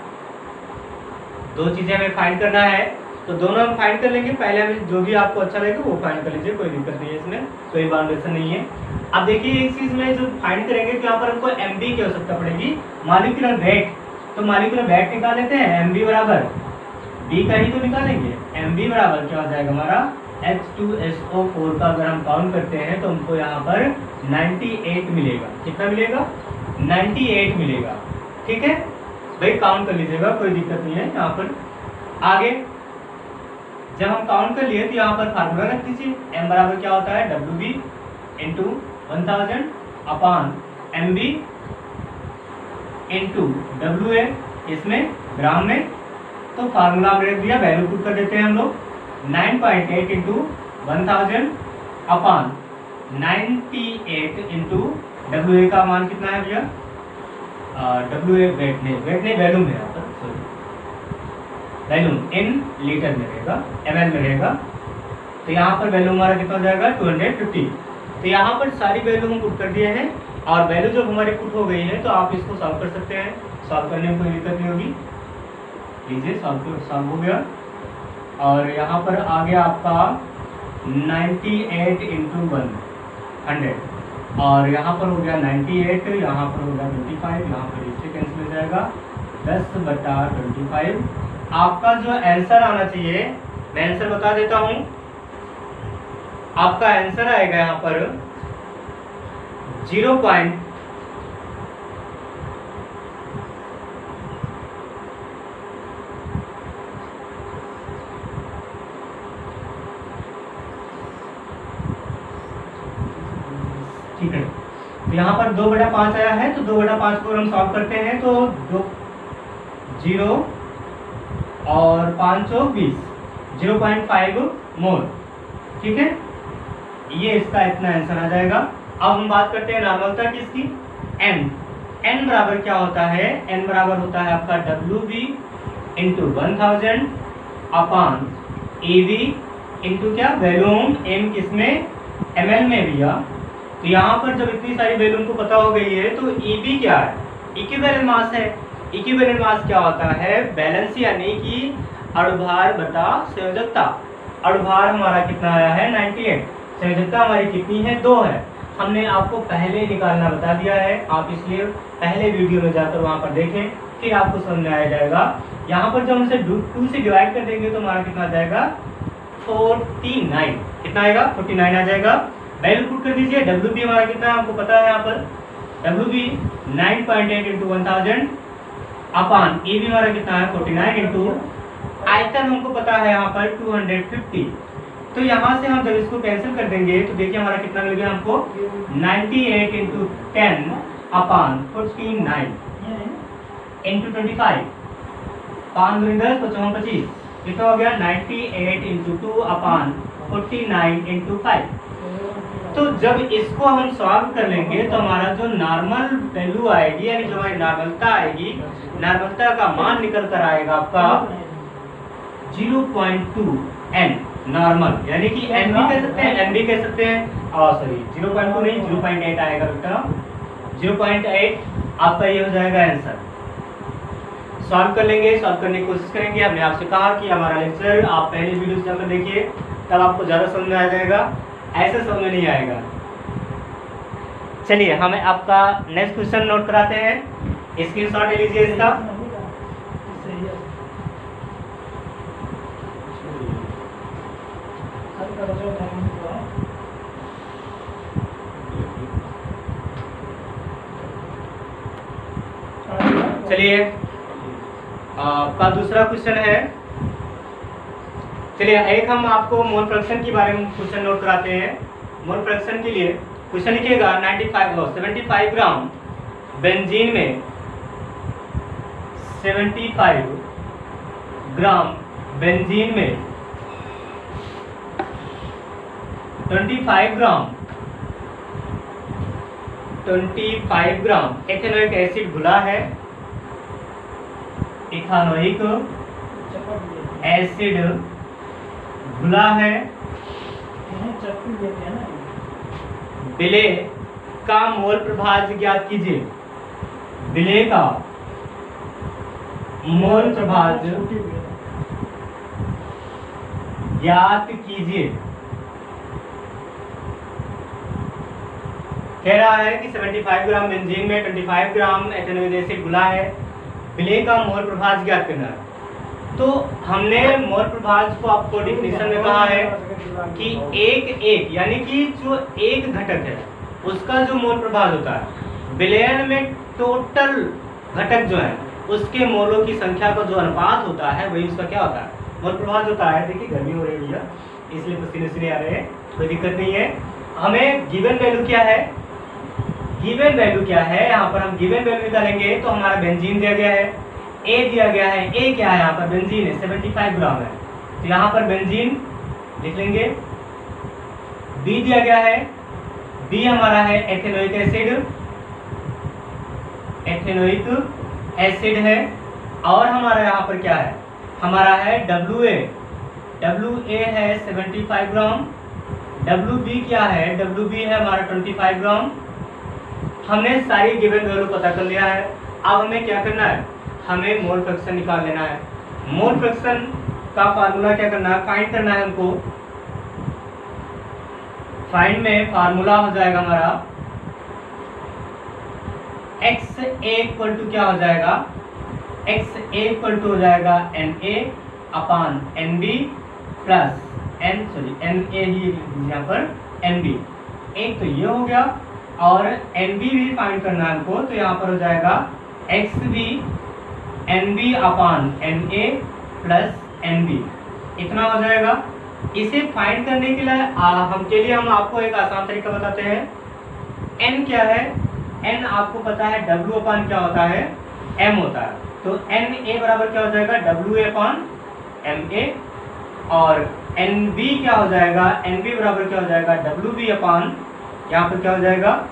दो चीजें हमें फाइंड करना है, तो दोनों हम फाइंड कर लेंगे। पहले हमें जो भी आपको अच्छा लगेगा वो फाइंड कर लीजिए, कोई दिक्कत नहीं है, इसमें कोई बाउंडेशन नहीं है। अब देखिए एक चीज में जो फाइंड करेंगे तो यहाँ पर हमको mb की आवश्यकता पड़ेगी, मॉलिक्यूलर वेट। तो मॉलिक्यूलर वेट निकाल लेते हैं, mb बराबर b का ही तो निकालेंगे। mb बराबर क्या हो जाएगा हमारा H2SO4 का अगर हम काउंट करते हैं तो हमको यहाँ पर 98 मिलेगा। कितना मिलेगा, 98 मिलेगा। ठीक है भाई, काउंट कर लीजिएगा, कोई दिक्कत नहीं है। यहाँ पर आगे जब हम काउंट कर लिए तो यहाँ पर फार्मूला रख दीजिए, m बराबर क्या होता है WB इंटू 1000 अपान MB इंटू WA, इसमें ग्राम में। तो फार्मूला हमने रख दिया, वैल्यू पुट कर देते हैं हम लोग। 9.8 इंटू 1000 अपान 98 इंटू WA का मान कितना है भैया, WA वेट नहीं वैल्यूम है यहाँ पर, सॉरी वैल्यूम इन लीटर में रहेगा, ml में रहेगा। तो यहाँ पर वैल्यू हमारा कितना हो जाएगा 250। तो यहाँ पर सारी वैल्यू हम पुट कर दिए हैं, और वैल्यू जब हमारी पुट हो गई है तो आप इसको सॉल्व कर सकते हैं। सॉल्व करने में कोई दिक्कत नहीं होगी। लीजिए सॉल्व हो गया, और यहाँ पर आ गया आपका 98 इंटू 100, और यहाँ पर हो गया 98, यहाँ पर हो गया 25, यहाँ पर इससे कैंसिल हो जाएगा 10/25। आपका जो आंसर आना चाहिए, मैं आंसर बता देता हूँ। आपका आंसर आएगा यहाँ पर 0. ठीक है, तो यहाँ पर 2/5 आया है, तो 2/5 को हम सॉल्व करते हैं तो 0 और 5 20, 0.5 मोल। ठीक है, ये इसका इतना आंसर आ जाएगा। अब हम बात करते हैं नॉर्मलता की इसकी। n बराबर क्या होता है, n बराबर होता है आपका WB इंटू 1000 अपान EV इंटू क्या वैल्यूम, m किसमें ml में भैया। तो यहाँ पर जब इतनी सारी वैल्यू को पता हो गई है तो EB क्या है, इक्विवेलेंट मास है। इक्विवेलेंट मास क्या होता है, बैलेंस यानी कि अणुभार बटा संयोजकता। अणुभार हमारा कितना आया है 98, संयोजकता हमारी कितनी है 2 है। हमने आपको पहले निकालना बता दिया है, आप इसलिए पहले वीडियो में जाकर वहाँ पर देखें, फिर आपको समझ में आ जाएगा। यहाँ पर जब हम इसे 2 से डिवाइड कर देंगे तो हमारा कितना आ जाएगा 49। कितना आएगा 49 आ जाएगा। वैल्यू पुट कर दीजिए। WB हमारा कितना है हमको पता है, यहाँ पर WB 9.8 इंटू 1000 अपान EB हमारा कितना है 49 इंटू आयतन हमको पता है यहाँ पर 250। तो यहाँ से हम जब इसको कैंसिल कर देंगे तो देखिए हमारा कितना मिल गया हमको 98 इंटू 10 अपान 49 इंटू 25, 5 दूनी 10, 55 25, कितना हो गया 98 इंटू 2 अपान 49 इंटू 5। तो जब इसको हम सॉल्व कर लेंगे तो हमारा जो नॉर्मल वैल्यू आएगी, यानी जो हमारी नॉर्मलता आएगी, नॉर्मलता का मान निकल कर आएगा आपका 0.2 n नॉर्मल, यानी कि n भी कह सकते हैं, n भी कह सकते हैं। और सॉरी 0.2 नहीं 0.8 आएगा बेटा, 0.8 आपका ये हो जाएगा आंसर। सॉल्व कर लेंगे, सॉल्व करने की कोशिश करेंगे। हमने आपसे कहा कि हमारा लेक्चर आप पहले वीडियो से जाकर देखिए, तब आपको ज़्यादा समझ में आ जाएगा, ऐसे समझ में नहीं आएगा। चलिए हमें आपका नेक्स्ट क्वेश्चन नोट कराते हैं, स्क्रीनशॉट ले लीजिए इसका। चलिए आपका दूसरा क्वेश्चन है, चलिए एक हम आपको मोल फ्रैक्शन के बारे में क्वेश्चन नोट कराते हैं। मोल फ्रैक्शन के लिए क्वेश्चन लिखिएगा 75 ग्राम बेंजीन में 75 ग्राम बेंजीन में 25 ग्राम एथेनोइक एसिड घुला है। इथानोइक एसिड घुला है। विलेय का मोल प्रभाज्य ज्ञात कीजिए। विलेय का मोल प्रभाज्य ज्ञात कीजिए। कह रहा है कि 75 ग्राम बेंजीन में 25 ग्राम एथेनोइक एसिड घुला है। विलेय का मोल प्रभाज्य ज्ञात करना है। तो हमने मोल प्रभाज्य को आपको डिफिनीशन में कहा है कि एक यानी कि जो एक घटक है उसका जो मोल प्रभाज्य होता है, विलयन में टोटल घटक जो है उसके मोलों की संख्या का जो अनुपात होता है वही उसका क्या होता है, मोल प्रभाज्य होता है। देखिए गर्मी हो रही है भैया, इसलिए पसीने आ रहे हैं, कोई दिक्कत नहीं है। हमें गिवन वैल्यू क्या है, यहाँ पर हम गिवन वैल्यू निकालेंगे तो हमारा बेंजीन दिया गया है, ए दिया गया है। ए क्या है, यहाँ पर बेंजीन है 75 ग्राम है, तो यहाँ पर बेंजीन लिख लेंगे। बी दिया गया है, बी हमारा है एथेनोइक एसिड है। और हमारा यहाँ पर क्या है, हमारा है WA है 75 ग्राम। WB क्या है, WB है हमारा 25 ग्राम। हमने सारी गिवन वैल्यू पता कर लिया है। अब हमें क्या करना है, हमें मोल फ्रैक्शन निकाल लेना है। मोल फ्रैक्शन का फार्मूला क्या करना है, फाइंड करना है हमको। फाइंड में फार्मूला हो जाएगा हमारा XA इक्वल टू क्या हो जाएगा, XA इक्वल टू हो जाएगा NA अपान NB प्लस NA ही यहाँ पर NB। एक तो ये हो गया और NB भी फाइंड करना है हमको, तो यहाँ पर हो जाएगा XB NB अपान NA प्लस NB, इतना हो जाएगा। इसे फाइंड करने के लिए हम आपको एक आसान तरीका बताते हैं। N क्या है, N आपको पता है W अपान क्या होता है, M होता है। तो NA बराबर क्या हो जाएगा, WA अपान MA। और NB क्या हो जाएगा, NB बराबर क्या हो जाएगा, WB अपान यहाँ पर क्या हो जाएगा,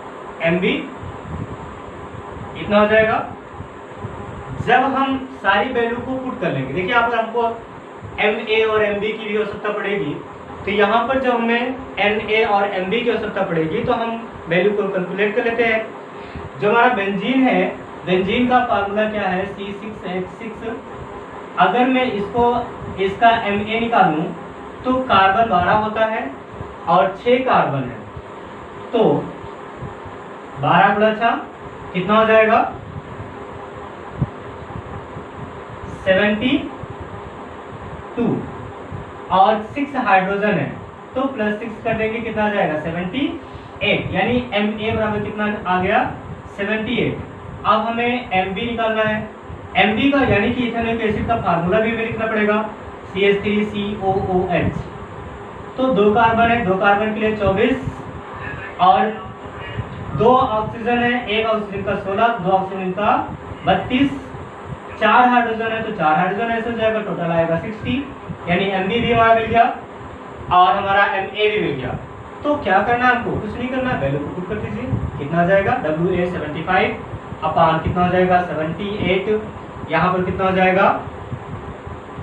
MB, इतना हो जाएगा। जब हम सारी वैल्यू को पुट कर लेंगे, देखिए यहाँ पर हमको MA और MB की भी आवश्यकता पड़ेगी, तो यहाँ पर जब हमें NA और MB की आवश्यकता पड़ेगी तो हम वैल्यू को कैलकुलेट कर लेते हैं। जो हमारा बेंजीन है, बेंजीन का फार्मूला क्या है, C6H6। अगर मैं इसका MA निकालूं तो कार्बन 12 होता है और 6 कार्बन है, तो 12 गुणा 6 कितना हो जाएगा, 72। और 6 हाइड्रोजन है तो प्लस 6 कर देंगे, कितना आ जाएगा 78। यानी MA बराबर कितना आ गया, 78। अब हमें MB निकालना है। MB का यानी कि इथेनोइक एसिड का फार्मूला भी हमें लिखना पड़ेगा, CH3COOH। तो 2 कार्बन है, 2 कार्बन के लिए 24 और 2 ऑक्सीजन है, 1 ऑक्सीजन का 16, 2 ऑक्सीजन का 32, 4 हाइड्रोजन है तो 4 हाइड्रोजन ऐसे हो जाएगा, टोटल आएगा 60। यानी MB भी हमारा मिल गया और हमारा MA भी मिल गया। तो क्या करना है हमको, कुछ नहीं करना, वैल्यू को पुट कर दीजिए, कितना आ जाएगा, WA 75 अपान कितना हो जाएगा 78। यहाँ पर कितना हो जाएगा,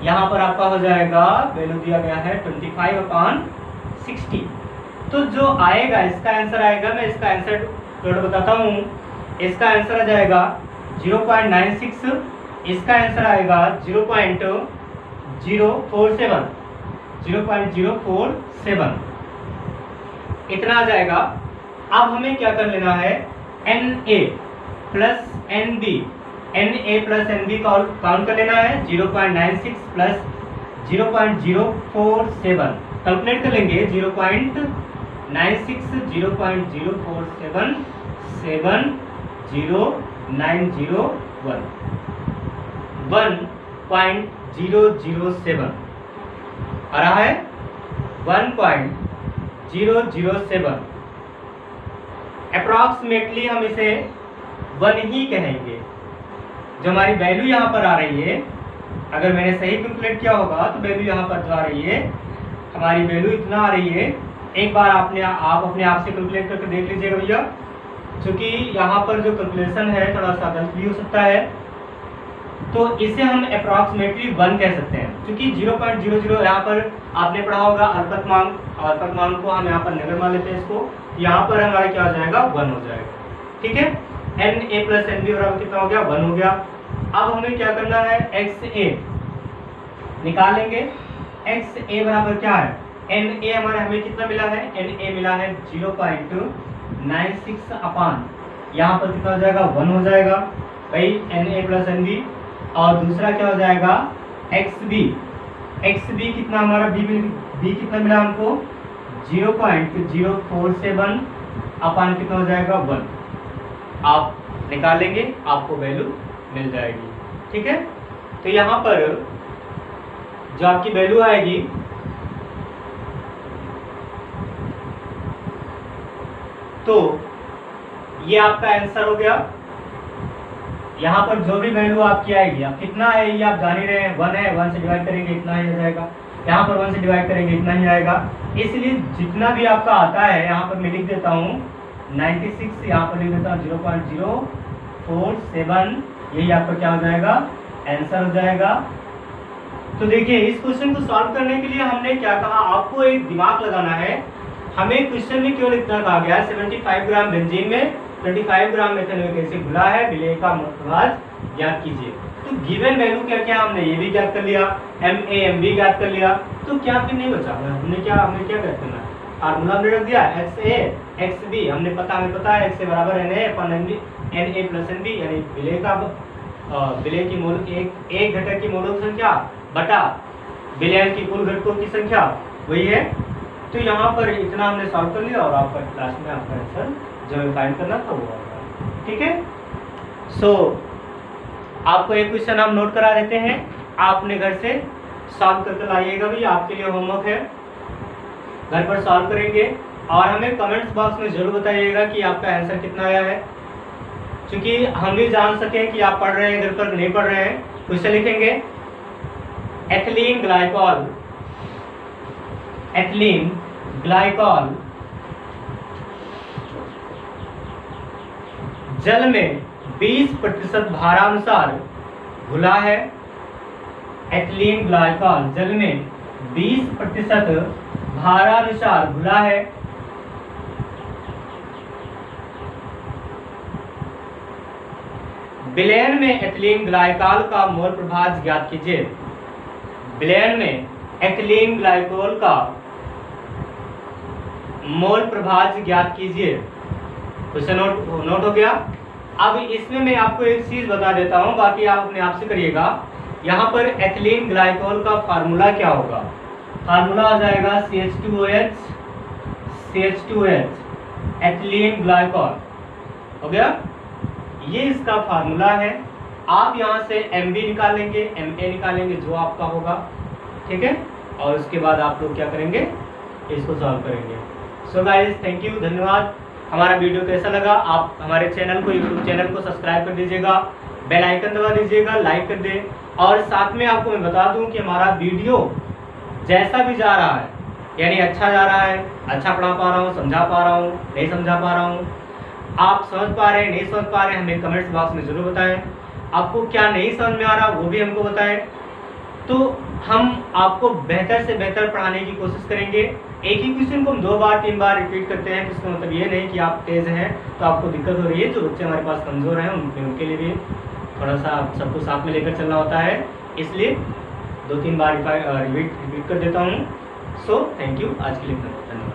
यहाँ पर आपका हो जाएगा वैल्यू दिया गया है 25 अपान 60। तो जो आएगा इसका आंसर आएगा, मैं इसका आंसर थोड़ा बताता हूँ। इसका आंसर आ जाएगा 0.96, इसका आंसर आएगा 0.047 इतना आ जाएगा। अब हमें क्या कर लेना है, NA प्लस NB काउंट कर लेना है। 0.96 प्लस 0.047 कैलकुलेट कर लेंगे, 0.96 0.047 70901 1.007 आ रहा है 1.007। अप्रॉक्सीमेटली हम इसे 1 ही कहेंगे। जो हमारी वैल्यू यहाँ पर आ रही है, अगर मैंने सही कैलकुलेट किया होगा तो वैल्यू यहाँ पर जो आ रही है, हमारी वैल्यू इतना आ रही है। एक बार आप अपने आप से कैलकुलेट करके देख लीजिएगा भैया, क्योंकि यहाँ पर जो कैलकुलेशन है थोड़ा सा गलत भी हो सकता है। तो इसे हम अप्रॉक्सीमेटली 1 कह सकते हैं, क्योंकि 0.00 यहाँ पर आपने पढ़ा होगा अल्पतमांक को हम यहाँ पर नगर मान लेते हैं इसको, यहाँ पर हमारा क्या हो जाएगा 1 हो जाएगा। ठीक है, NA + NB बराबर कितना हो गया 1 हो गया। अब हमें क्या करना है, XA निकालेंगे। XA बराबर क्या है, NA हमारे हमें कितना मिला है, NA मिला है 0.96 अपान यहाँ पर कितना हो जाएगा 1 हो जाएगा भाई NA + NB। और दूसरा क्या हो जाएगा XB कितना हमारा B कितना मिला हमको 0.047 अपान कितना हो जाएगा 1। आप निकालेंगे, आपको वैल्यू मिल जाएगी। ठीक है, तो यहाँ पर जो आपकी वैल्यू आएगी तो ये आपका आंसर हो गया। यहाँ पर जो भी वैल्यू आपकी आएगी, आप कितना है ये आप जान ही रहे हैं, 1 है, 1 से डिवाइड करेंगे इतना ही आ जाएगा। यहाँ पर 1 से डिवाइड करेंगे इतना ही आएगा। इसलिए जितना भी आपका आता है यहाँ पर मैं लिख देता हूँ 96, यहाँ पर लिख देता हूँ 0.047, यही आपका क्या हो जाएगा आंसर हो जाएगा। तो देखिए इस क्वेश्चन को सॉल्व करने के लिए हमने क्या कहा, आपको एक दिमाग लगाना है। हमें क्वेश्चन में क्यों लिखना कहा गया है 75 ग्राम बेंजीन में 25 ग्राम मेथनॉल कैसे घुला है, विलेय का प्रभाव ज्ञात कीजिए। तो गिवन वैल्यू क्या क्या हमने ये भी ज्ञात कर लिया, MA MB ज्ञात कर लिया, तो क्या फिर नहीं बचा, हमें क्या ज्ञात करना है, फार्मूला हमने रख दिया XA XB हमें पता है XA बराबर NA + NB, यानी विलेय की मोल एक घटक की मोलों की संख्या बटा विलयन की कुल घटकों की संख्या वही है। तो यहाँ पर इतना हमने सॉल्व कर लिया और आपका क्लास में आपका आंसर जो फाइंड करना था वो होगा। ठीक है, सो आपको एक क्वेश्चन हम नोट करा देते हैं, आप अपने घर से सॉल्व करके लाइएगा भी, आपके लिए होमवर्क है, घर पर सॉल्व करेंगे और हमें कमेंट्स बॉक्स में जरूर बताइएगा कि आपका आंसर कितना आया है, क्योंकि हम भी जान सकें कि आप पढ़ रहे हैं घर पर नहीं पढ़ रहे हैं। क्वेश्चन लिखेंगे एथिलीन ग्लाइकॉल जल में 20% भारानुसार घुला है। एथिलीन ग्लाइकॉल जल में 20% भारानुसार घुला है। विलयन में एथिलीन ग्लाइकॉल का मोल प्रभाव ज्ञात कीजिए। विलयन में एथिलीन ग्लाइकॉल का मोल प्रभाव ज्ञात कीजिए। क्वेश्चन नोट हो गया। अब इसमें मैं आपको एक चीज बता देता हूं, बाकी आप अपने आप से करिएगा। यहाँ पर एथिलीन ग्लाइकॉल का फार्मूला क्या होगा, फार्मूला आ जाएगा CH2OH एथिलीन ग्लाइकॉल हो गया, ये इसका फार्मूला है। आप यहाँ से MB निकालेंगे, MA निकालेंगे, जो आपका होगा। ठीक है, और उसके बाद आप लोग क्या करेंगे, इसको सॉल्व करेंगे। सो गाइस थैंक यू, धन्यवाद। हमारा वीडियो कैसा लगा, आप हमारे चैनल को यूट्यूब चैनल को सब्सक्राइब कर दीजिएगा, बेल आइकन दबा दीजिएगा, लाइक कर दें। और साथ में आपको मैं बता दूं कि हमारा वीडियो जैसा भी जा रहा है, यानी अच्छा जा रहा है, अच्छा पढ़ा पा रहा हूँ, समझा पा रहा हूँ, नहीं समझा पा रहा हूँ, आप समझ पा रहे हैं, नहीं समझ पा रहे हैं, हमें कमेंट्स बॉक्स में जरूर बताएं। आपको क्या नहीं समझ में आ रहा वो भी हमको बताएं, तो हम आपको बेहतर से बेहतर पढ़ाने की कोशिश करेंगे। एक ही क्वेश्चन को हम 2 बार 3 बार रिपीट करते हैं, तो इसका मतलब ये नहीं कि आप तेज हैं तो आपको दिक्कत हो रही है। जो बच्चे हमारे पास कमज़ोर हैं उनके लिए भी थोड़ा सा सबको साथ में लेकर चलना होता है, इसलिए 2-3 बार रिपीट कर देता हूँ। सो थैंक यू, आज के लिए धन्यवाद।